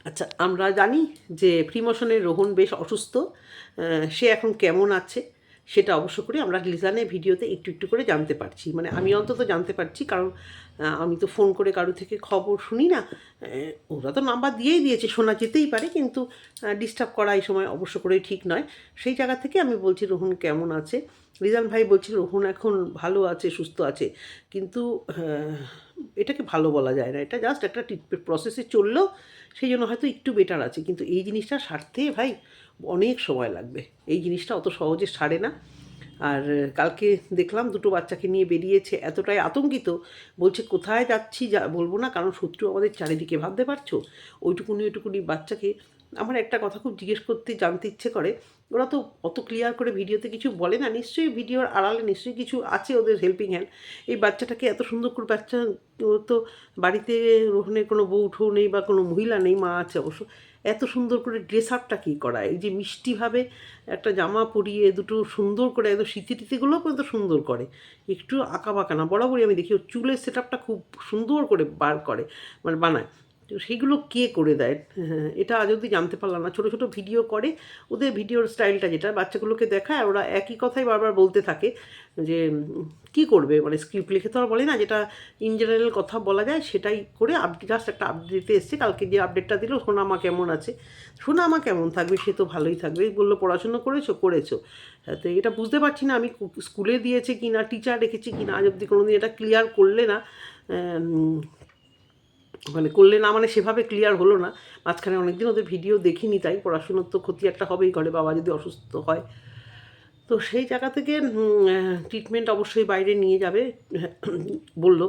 আচ্ছা, আমরা জানি যে প্রিমোশনের রোহন বেশ অসুস্থ। সে এখন কেমন আছে সেটা অবশ্য করে আমরা লিজানের ভিডিওতে একটু একটু করে জানতে পারছি, মানে আমি অন্তত জানতে পারছি, কারণ আমি তো ফোন করে কারো থেকে খবর শুনি না। ওরা তো নাম্বার দিয়েই দিয়েছে, শোনা যেতেই পারে, কিন্তু ডিস্টার্ব করা এই সময় অবশ্য করেই ঠিক নয়। সেই জায়গা থেকে আমি বলছি রোহন কেমন আছে। লিজান ভাই বলছিল রোহন এখন ভালো আছে, সুস্থ আছে, কিন্তু এটাকে ভালো বলা যায় না, এটা জাস্ট একটা ট্রিটমেন্ট প্রসেসে চললো, সেই জন্য হয়তো একটু বেটার আছে, কিন্তু এই জিনিসটা সারতে ভাই অনেক সময় লাগবে। এই জিনিসটা অত সহজে সারে না। আর কালকে দেখলাম দুটো বাচ্চাকে নিয়ে বেরিয়েছে, এতটাই আতঙ্কিত, বলছে কোথায় যাচ্ছি যা বলবো না, কারণ শত্রু আমাদের চারিদিকে, ভাবতে পারছো? ওইটুকুনি বাচ্চাকে আমার একটা কথা খুব জিজ্ঞেস করতে জানতে ইচ্ছে করে। ওরা তো অত ক্লিয়ার করে ভিডিওতে কিছু বলে না, নিশ্চয়ই ভিডিওর আড়ালে নিশ্চয়ই কিছু আছে ওদের হেল্পিং হ্যান্ড। এই বাচ্চাটাকে এত সুন্দর করে বাচ্চা, ও তো বাড়িতে রোহনের কোনো বউ ঠৌ নেই বা কোনো মহিলা নেই, মা আছে অবশ্য, এত সুন্দর করে ড্রেস আপটা কী করা, এই যে মিষ্টিভাবে একটা জামা পরিয়ে দুটো সুন্দর করে একদম স্মৃতিটিগুলোও পর্যন্ত সুন্দর করে, একটু আঁকা বাঁকা না, বরাবরই আমি দেখি ওর চুলের সেট আপটা খুব সুন্দর করে বার করে, মানে বানায়। তো সেইগুলো কে করে দেয়? হ্যাঁ, এটা আজ অবধি জানতে পারলাম না। ছোটো ছোটো ভিডিও করে, ওদের ভিডিওর স্টাইলটা যেটা বাচ্চাগুলোকে দেখায়, ওরা একই কথাই বারবার বলতে থাকে যে কী করবে, মানে স্ক্রিপ্ট লিখে তো আর বলে না, যেটা ইন জেনারেল কথা বলা যায় সেটাই করে আপডেট, জাস্ট একটা আপডেটে এসছে। কালকে যে আপডেটটা দিল, সোনামা কেমন আছে, সোনামা কেমন থাকবে, সে তো ভালোই থাকবে, বললো পড়াশুনো করেছো। হ্যাঁ, তো এটা বুঝতে পারছি না আমি স্কুলে দিয়েছে কি না, টিচার রেখেছি কি না, আজ অব্দি কোনো দিন এটা ক্লিয়ার করলে না। মানে করলে না, মানে সেভাবে ক্লিয়ার হলো না। মাঝখানে অনেকদিন ওদের ভিডিও দেখিনি, তাই পড়াশুনোর তো ক্ষতি একটা হবেই, ঘরে বাবা যদি অসুস্থ হয়। তো সেই জায়গা থেকে ট্রিটমেন্ট অবশ্যই বাইরে নিয়ে যাবে বলল।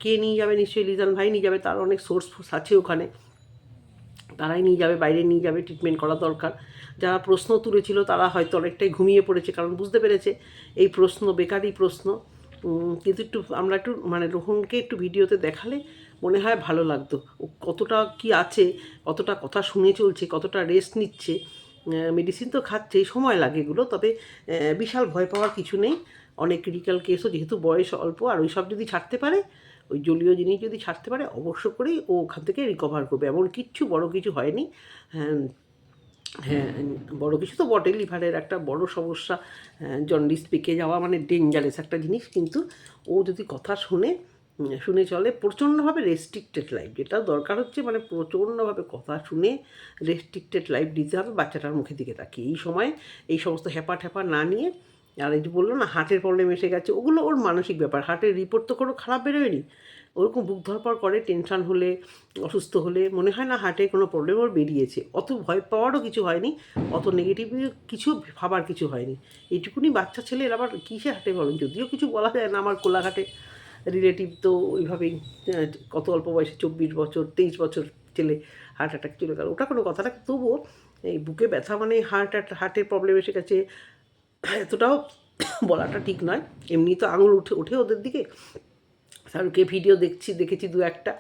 কে নিয়ে যাবে? নিশ্চয়ই লিজান ভাই নিয়ে যাবে, তার অনেক সোর্স ফোর্স আছে ওখানে, তারাই নিয়ে যাবে, বাইরে নিয়ে যাবে, ট্রিটমেন্ট করা দরকার। যারা প্রশ্ন তুলেছিল তারা হয়তো অনেকটাই ঘুমিয়ে পড়েছে, কারণ বুঝতে পেরেছে এই প্রশ্ন বেকারই প্রশ্ন। কিন্তু একটু আমরা একটু মানে রোহনকে একটু ভিডিওতে দেখালে মনে হয় ভালো লাগতো, ও কতটা কি আছে, কতটা কথা শুনে চলছে, কতটা রেস্ট নিচ্ছে, মেডিসিন তো খাচ্ছেই, সময় লাগে এগুলো, তবে বিশাল ভয় পাওয়ার কিছু নেই। অনেক ক্রিটিক্যাল কেসও, যেহেতু বয়স অল্প, আর ওই সব যদি ছাড়তে পারে, ওই জলীয় জিনিস যদি ছাড়তে পারে, অবশ্য করেই ও ওখান থেকে রিকভার করবে, এমন কিচ্ছু বড় কিছু হয়নি। হ্যাঁ, হ্যাঁ, বড় কিছু তো বটে, লিভারের একটা বড় সমস্যা, জন্ডিস পেকে যাওয়া মানে ডেঞ্জারাস একটা জিনিস, কিন্তু ও যদি কথা শুনে চলে, প্রচণ্ডভাবে রেস্ট্রিক্টেড লাইফ, যেটা দরকার হচ্ছে, মানে প্রচণ্ডভাবে কথা শুনে রেস্ট্রিক্টেড লাইফ দিতে হবে বাচ্চাটার মুখের দিকে তাকিয়ে, এই সময় এই সমস্ত হ্যাপা ঠ্যাপা না নিয়ে। আর এই যে বললো না হার্টের প্রবলেম এসে গেছে, ওগুলো ওর মানসিক ব্যাপার, হার্টের রিপোর্ট তো কোনো খারাপ বেরোয়নি। ওরকম বুক ধরপড় করে, টেনশান হলে, অসুস্থ হলে মনে হয় না হার্টে কোনো প্রবলেম ওর বেরিয়েছে, অত ভয় পাওয়ারও কিছু হয়নি, অত নেগেটিভ কিছু ভাবার কিছু হয়নি। এইটুকুনি বাচ্চা ছেলের আবার কিসে হার্টে প্রবলেম, যদিও কিছু বলা যায় না, আমার কোলাঘাটে রিলেটিভ তো ওইভাবেই কত অল্প বয়সে 24 বছর 23 বছর ছেলে হার্ট অ্যাটাক চলে গেল, ওটা কোনো কথা না, তবুও এই বুকে ব্যথা মানে হার্টের প্রবলেম এসে গেছে, এতটাও বলাটা ঠিক নয়। এমনি তো আঙুল ওঠে ওদের দিকে। শাহরুখের ভিডিও দেখেছি দু একটা,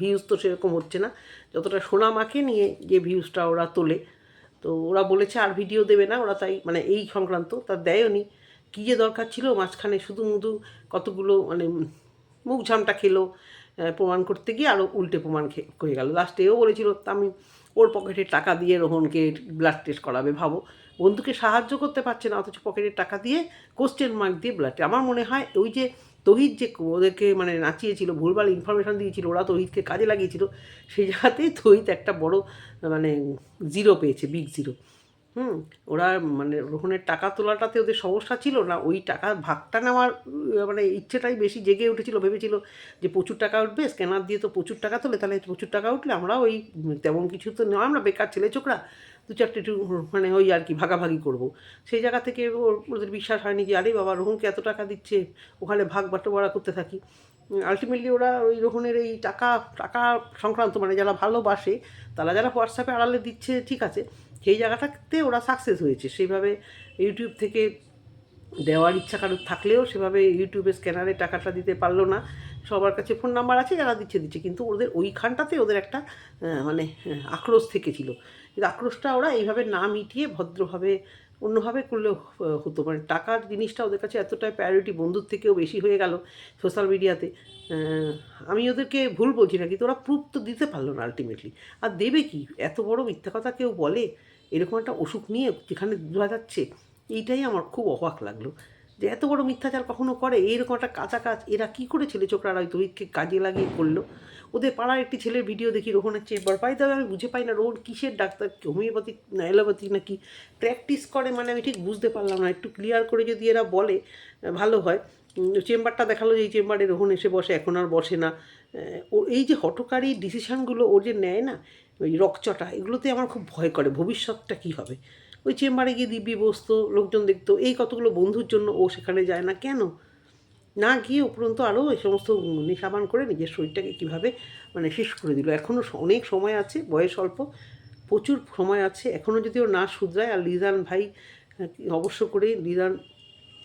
ভিউজ তো সেরকম হচ্ছে না যতটা সোনামাকে নিয়ে যে ভিউজটা ওরা তোলে। তো ওরা বলেছে আর ভিডিও দেবে না ওরা, তাই মানে এই সংক্রান্ত তার দেয়নি। কী যে দরকার ছিল মাঝখানে শুধু কতগুলো মানে মুখ ঝামটা খেলো প্রমাণ করতে গিয়ে, আরও উল্টে প্রমাণ হয়ে গেল। লাস্টে ও বলেছিল আমি ওর পকেটে টাকা দিয়ে রোহনকে ব্লাড টেস্ট করাবে, ভাবো, বন্ধুকে সাহায্য করতে পারছে না, অথচ পকেটের টাকা দিয়ে কোশ্চেন মার্ক দিয়ে ব্লাড টেস্ট। আমার মনে হয় ওই যে তহিদ যে ওদেরকে মানে নাচিয়েছিল, ভুলভাল ইনফরমেশান দিয়েছিল, ওরা তহিদকে কাজে লাগিয়েছিল, সেই জায়গাতেই তহিদ একটা বড় মানে জিরো পেয়েছে, বিগ জিরো। ওরা মানে রোহনের টাকা তোলাটাতে ওদের সমস্যা ছিল না, ওই টাকার ভাগটা নেওয়ার মানে ইচ্ছেটাই বেশি জেগে উঠেছিল, ভেবেছিল যে প্রচুর টাকা উঠবে, স্ক্যানার দিয়ে তো প্রচুর টাকা তোলে, তাহলে প্রচুর টাকা উঠলে আমরা ওই তেমন কিছু তো নয়, আমরা বেকার ছেলে ছোকরা দু চারটে একটু মানে ওই আর কি ভাগাভাগি করব। সেই জায়গা থেকে ওদের বিশ্বাস হয়নি যে আরে বাবা রোহনকে এত টাকা দিচ্ছে, ওখানে ভাগ বাটোয়ারা করতে থাকি। আলটিমেটলি ওরা ওই রোহনের এই টাকা টাকা সংক্রান্ত মানে যারা ভালোবাসে, তারা যারা হোয়াটসঅ্যাপে আড়ালে দিচ্ছে ঠিক আছে, সেই জায়গাটাতে ওরা সাকসেস হয়েছে। সেইভাবে ইউটিউব থেকে দেওয়ার ইচ্ছা কারোর থাকলেও সেভাবে ইউটিউবে স্ক্যানারে টাকাটা দিতে পারলো না। সবার কাছে ফোন নাম্বার আছে, যারা দিচ্ছে, কিন্তু ওদের ওইখানটাতে ওদের একটা মানে আক্রোশ থেকেছিল, কিন্তু আক্রোশটা ওরা এইভাবে না মিটিয়ে ভদ্রভাবে অন্যভাবে করলেও হতো, মানে টাকার জিনিসটা ওদের কাছে এতটাই প্রায়োরিটি, বন্ধুর থেকেও বেশি হয়ে গেল সোশ্যাল মিডিয়াতে। আমি ওদেরকে ভুল বলছি না, কিন্তু ওরা প্রুফ তো দিতে পারলো না আলটিমেটলি। আর দেবে কি? এত বড় মিথ্যা কথা কেউ বলে এরকম একটা অসুখ নিয়ে, যেখানে বোঝা যাচ্ছে। এইটাই আমার খুব অবাক লাগলো, যে এত বড় মিথ্যাচার কখনো করে? এইরকম একটা কাঁচা কাজ এরা কী করে ছেলে ছোকরা হয়তো ওইকে কাজে লাগিয়ে করলো। ওদের পাড়ার একটি ছেলের ভিডিও দেখি, রোহনের চেম্বার পাই, তবে আমি বুঝে পাই না রোহন কিসের ডাক্তার, হোমিওপ্যাথিক না অ্যালোপ্যাথিক নাকি প্র্যাকটিস করে, মানে আমি ঠিক বুঝতে পারলাম না। একটু ক্লিয়ার করে যদি এরা বলে ভালো হয়। চেম্বারটা দেখালো যে এই চেম্বারে রোহন এসে বসে, এখন আর বসে না। ও এই যে হঠকারী ডিসিশানগুলো ও যে নেয় না, ওই রকচটা, এগুলোতে আমার খুব ভয় করে ভবিষ্যৎটা কী হবে। ওই চেম্বারে গিয়ে দিব্যি বসতো, লোকজন দেখতো, এই কতগুলো বন্ধুর জন্য ও সেখানে যায় না কেন? না গিয়ে উপরন্ত আরও এই সমস্ত নেশাবান করে নিজের শরীরটাকে কীভাবে মানে শেষ করে দিল। এখনও অনেক সময় আছে, বয়স অল্প, প্রচুর সময় আছে, এখনও যদি ও না শুধরায়। আর লিজান ভাই অবশ্য করে, লিজান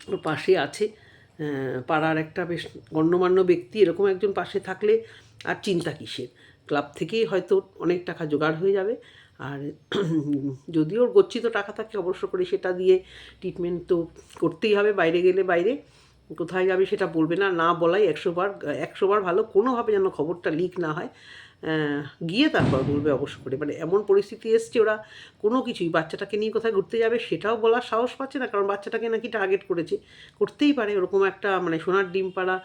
ওর পাশে আছে, পাড়ার একটা বেশ গণ্যমান্য ব্যক্তি, এরকম একজন পাশে থাকলে আর চিন্তা কিসের। ক্লাব থেকেই হয়তো অনেক টাকা জোগাড় হয়ে যাবে। আর যদি ওর গচ্ছিত টাকা থাকে অবশ্য করে সেটা দিয়ে ট্রিটমেন্ট তো করতেই হবে, বাইরে গেলে বাইরে, কোথায় যাবে সেটা বলবে না, না বলাই 100 বার ভালো, কোনোভাবে যেন খবরটা লিক না হয়, গিয়ে তারপর বলবে অবশ্য করে। মানে এমন পরিস্থিতি এসছে, ওরা কোনো কিছুই, বাচ্চাটাকে নিয়ে কোথায় ঘুরতে যাবে সেটাও বলার সাহস পাচ্ছে না, কারণ বাচ্চাটাকে নাকি টার্গেট করেছে। করতেই পারে, ওরকম একটা মানে সোনার ডিম পাড়া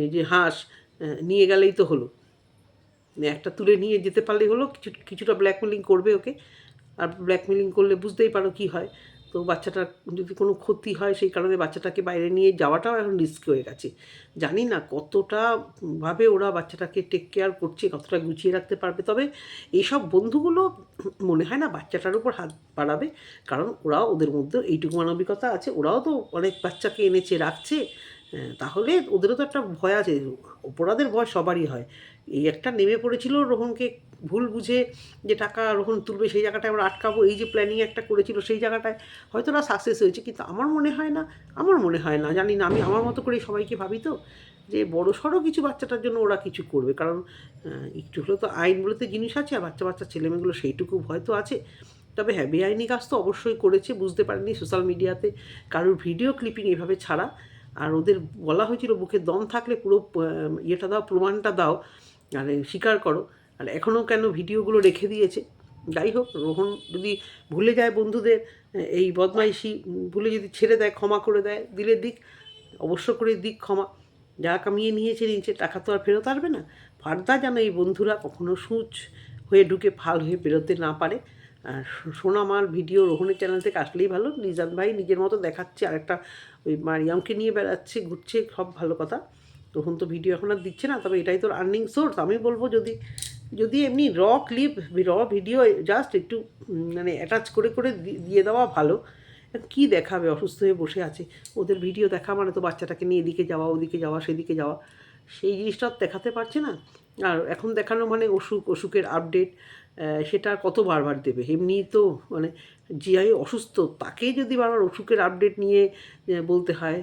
এই যে হাঁস নিয়ে গেলেই তো হলো, একটা তুলে নিয়ে যেতে পারলেই হলো। কিছুটা ব্ল্যাকমেলিং করবে ওকে, আর ব্ল্যাকমেলিং করলে বুঝতেই পারো কী হয়। তো বাচ্চাটার যদি কোনো ক্ষতি হয় সেই কারণে বাচ্চাটাকে বাইরে নিয়ে যাওয়াটাও এখন রিস্ক হয়ে গেছে। জানি না কতটা ভাবে ওরা বাচ্চাটাকে টেক কেয়ার করছে, কতটা গুছিয়ে রাখতে পারবে। তবে এইসব বন্ধুগুলো মনে হয় না বাচ্চাটার উপর হাত বাড়াবে, কারণ ওরাও, ওদের মধ্যে এইটুকু মানবিকতা আছে, ওরাও তো অনেক বাচ্চাকে এনেছে রাখছে। তাহলে ওদেরও তো একটা ভয় আছে, অপরাধের ভয় সবারই হয়। এই একটা নেমে পড়েছিল রোহনকে ভুল বুঝে, যে টাকা রোহন তুলবে সেই জায়গাটায় আমরা আটকাবো, এই যে প্ল্যানিং একটা করেছিল সেই জায়গাটায় হয়তো ওরা সাকসেস হয়েছে, কিন্তু আমার মনে হয় না, জানি না, আমি আমার মতো করে সবাইকে ভাবি তো, যে বড় সড়ো কিছু বাচ্চাটার জন্য ওরা কিছু করবে, কারণ একটু হলেও তো আইন বলতে জিনিস আছে, আর বাচ্চা ছেলেমেয়েগুলো সেইটুকু ভয় তো আছে। তবে হ্যাঁ, বেআইনি কাজ তো অবশ্যই করেছে, বুঝতে পারেনি সোশ্যাল মিডিয়াতে কারোর ভিডিও ক্লিপিং এভাবে ছাড়া। আর ওদের বলা হয়েছিল বুকে দম থাকলে পুরো ইয়েটা দাও, প্রমাণটা দাও, আর স্বীকার করো। আর এখনও কেন ভিডিওগুলো রেখে দিয়েছে? যাই হোক, রোহন যদি ভুলে যায় বন্ধুদের এই বদমাইশি, ভুলে যদি ছেড়ে দেয়, ক্ষমা করে দেয়, দিলে দিক, অবশ্য করে দিক ক্ষমা। যা কামিয়ে নিয়েছে, টাকা তো আর ফেরত আসবে না। ফার্দার যেন এই বন্ধুরা কখনো সূচ হয়ে ঢুকে ফাল হয়ে বেরোতে না পারে। আর সোনামার ভিডিও রোহনের চ্যানেল থেকে আসলেই ভালো। লিজান ভাই নিজের মতো দেখাচ্ছে, আরেকটা ওই মারিয়ামকে নিয়ে বেড়াচ্ছে, ঘুরছে, সব ভালো কথা। তখন তো ভিডিও এখন আর দিচ্ছে না, তবে এটাই তোর আর্নিং সোর্স। আমি বলবো যদি এমনি র ভিডিও জাস্ট একটু মানে অ্যাটাচ করে দিয়ে দেওয়া ভালো। কী দেখাবে? অসুস্থ হয়ে বসে আছে, ওদের ভিডিও দেখা মানে তো বাচ্চাটাকে নিয়ে এদিকে যাওয়া, ওদিকে যাওয়া, সেদিকে যাওয়া, সেই জিনিসটা দেখাতে পারছে না। আর এখন দেখানো মানে অসুখের আপডেট, সেটা কত বারবার দেবে? এমনিই তো মানে যে অসুস্থ তাকেই যদি বারবার অসুখের আপডেট নিয়ে বলতে হয়,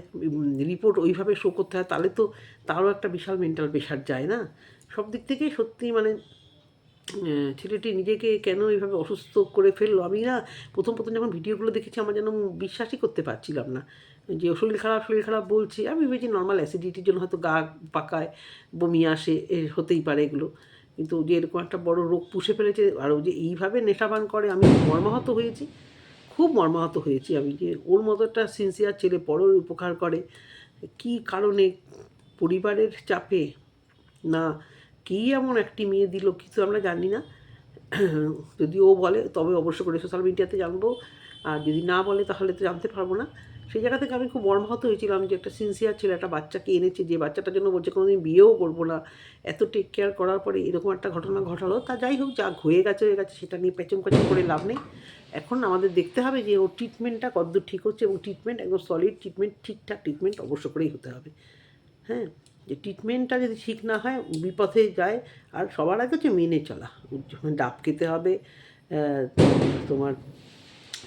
রিপোর্ট ওইভাবে শো করতে হয়, তাহলে তো তারও একটা বিশাল মেন্টাল প্রেশার যায় না? সব দিক থেকেই সত্যি মানে ছেলেটি নিজেকে কেন এইভাবে অসুস্থ করে ফেললো। আমি না প্রথম যখন ভিডিওগুলো দেখেছি, আমার যেন বিশ্বাসই করতে পারছিলাম না যে শরীর খারাপ বলছে। আমি ভেবেছি নর্মাল অ্যাসিডিটির জন্য হয়তো গা পাকায়, বমি আসে, হতেই পারে এগুলো, কিন্তু যে এরকম একটা বড় রোগ পুষে ফেলেছে, আর ও যে এইভাবে নেশাবান করে, আমি খুব মর্মাহত হয়েছি আমি, যে ওর মতো একটা সিনসিয়ার ছেলে পরের উপকার করে, কী কারণে, পরিবারের চাপে না কী এমন একটি মেয়ে দিল, কিছু আমরা জানি না। যদি ও বলে তবে অবশ্য করে সোশ্যাল মিডিয়াতে জানবো, আর যদি না বলে তাহলে তো জানতে পারবো না। সেই জায়গা থেকে আমি খুব মর্মাহত হয়েছিলাম যে একটা সিনসিয়ার ছেলে একটা বাচ্চাকে এনেছে, যে বাচ্চাটার জন্য বলছে কোনোদিন বিয়েও করবো না, এত টেক কেয়ার করার পরে এরকম একটা ঘটনা ঘটালো। তা যাই হোক, যা হয়ে গেছে সেটা নিয়ে পেঁচম করে লাভ নেই। এখন আমাদের দেখতে হবে যে ওর ট্রিটমেন্টটা কতদূর ঠিক হচ্ছে, এবং ট্রিটমেন্ট একদম সলিড ট্রিটমেন্ট, ঠিকঠাক ট্রিটমেন্ট অবশ্য করেই হতে হবে। হ্যাঁ, যে ট্রিটমেন্টটা যদি ঠিক না হয় বিপথে যায়। আর সবার আগে হচ্ছে মেনে চলা, ডাব খেতে হবে, তোমার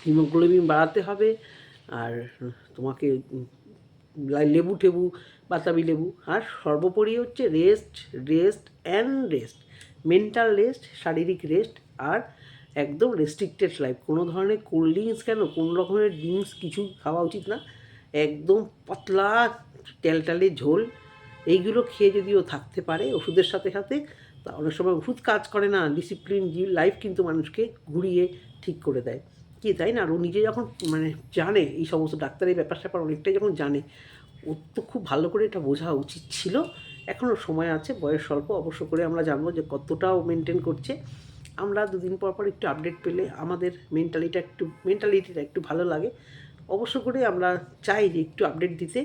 হিমোগ্লোবিন বাড়াতে হবে, আর তোমাকে লেবু টেবু, বাতাবি লেবু, আর সর্বোপরি হচ্ছে রেস্ট, মেন্টাল রেস্ট, শারীরিক রেস্ট, আর একদম রেস্ট্রিক্টেড লাইফ, কোনো ধরনের কোল্ড ড্রিঙ্কস কেন, কোনো রকমের ড্রিঙ্কস কিছু খাওয়া উচিত না, একদম পাতলা টেলটালে ঝোল এইগুলো খেয়ে যদি ও থাকতে পারে ওষুধের সাথে সাথে, তা অনেক সময় ওষুধ কাজ করে না, ডিসিপ্লিন লাইফ কিন্তু মানুষকে ঘুরিয়ে ঠিক করে দেয়, কি তাই না? আর ও নিজে যখন মানে জানে এই সমস্ত ডাক্তারের ব্যাপার স্যাপার অনেকটাই যখন জানে, ওর তো খুব ভালো করে এটা বোঝা উচিত ছিল। এখনও সময় আছে, বয়স স্বল্প, অবশ্য করে আমরা জানবো যে কতটা ও মেনটেন করছে। আমরা দুদিন পর পর একটু আপডেট পেলে আমাদের মেন্টালিটিটা একটু ভালো লাগে। অবশ্য করে আমরা চাই যে একটু আপডেট দিতে,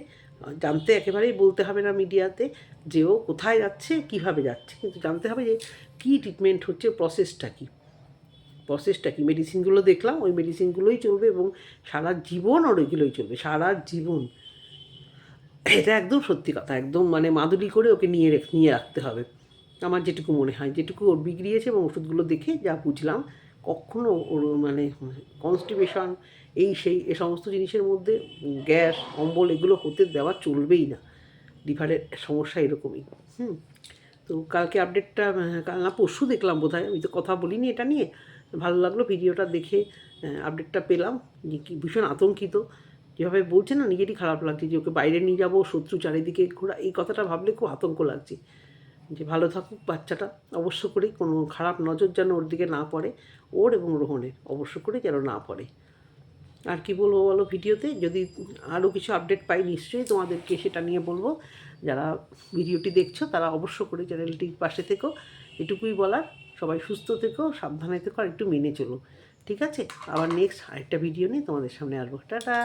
জানতে একেবারেই বলতে হবে না মিডিয়াতে যে ও কোথায় যাচ্ছে, কিভাবে যাচ্ছে, কিন্তু জানতে হবে যে কী ট্রিটমেন্ট হচ্ছে, প্রসেসটা কি। মেডিসিনগুলো দেখলাম, ওই মেডিসিনগুলোই চলবে এবং সারা জীবন ওর ওইগুলোই চলবে, সারা জীবন। এটা একদম সত্যি কথা, একদম মানে মাদুলি করে ওকে নিয়ে রাখতে হবে। আমার যেটুকু মনে হয়, যেটুকু ওর বিগড়িয়েছে এবং ওষুধগুলো দেখে যা বুঝলাম, কখনো ওর মানে কনস্টিপেশন এই সেই এ সমস্ত জিনিসের মধ্যে গ্যাস অম্বল এগুলো হতে দেওয়া চলবেই না। লিভারের সমস্যা এরকমই। তো কালকে আপডেটটা, কাল না পরশু দেখলাম বোধহয়, আমি তো কথা বলিনি এটা নিয়ে, ভালো লাগলো ভিডিওটা দেখে, আপডেটটা পেলাম যে কি ভীষণ আতঙ্কিত, যেভাবে বলছে না নিজেরই খারাপ লাগছে যে ওকে বাইরে নিয়ে যাবো, শত্রু চারিদিকে ঘোরা, এই কথাটা ভাবলে খুব আতঙ্ক লাগছে। যে ভালো থাকুক বাচ্চাটা, অবশ্য করেই কোনো খারাপ নজর যেন ওর দিকে না পড়ে, ওর এবং রোহনের অবশ্য করে যেন না পড়ে। আর কি বলবো বলো, ভিডিওতে যদি আরও কিছু আপডেট পাই নিশ্চয়ই তোমাদেরকে সেটা নিয়ে বলবো। যারা ভিডিওটি দেখছো তারা অবশ্য করে চ্যানেলটির পাশে থেকো, এটুকুই বলার। সবাই সুস্থ থেকো, সাবধানে থেকো, আর একটু মেনে চলো, ঠিক আছে? আবার নেক্সট আরেকটা ভিডিও নিয়ে তোমাদের সামনে আসবো। টাটা।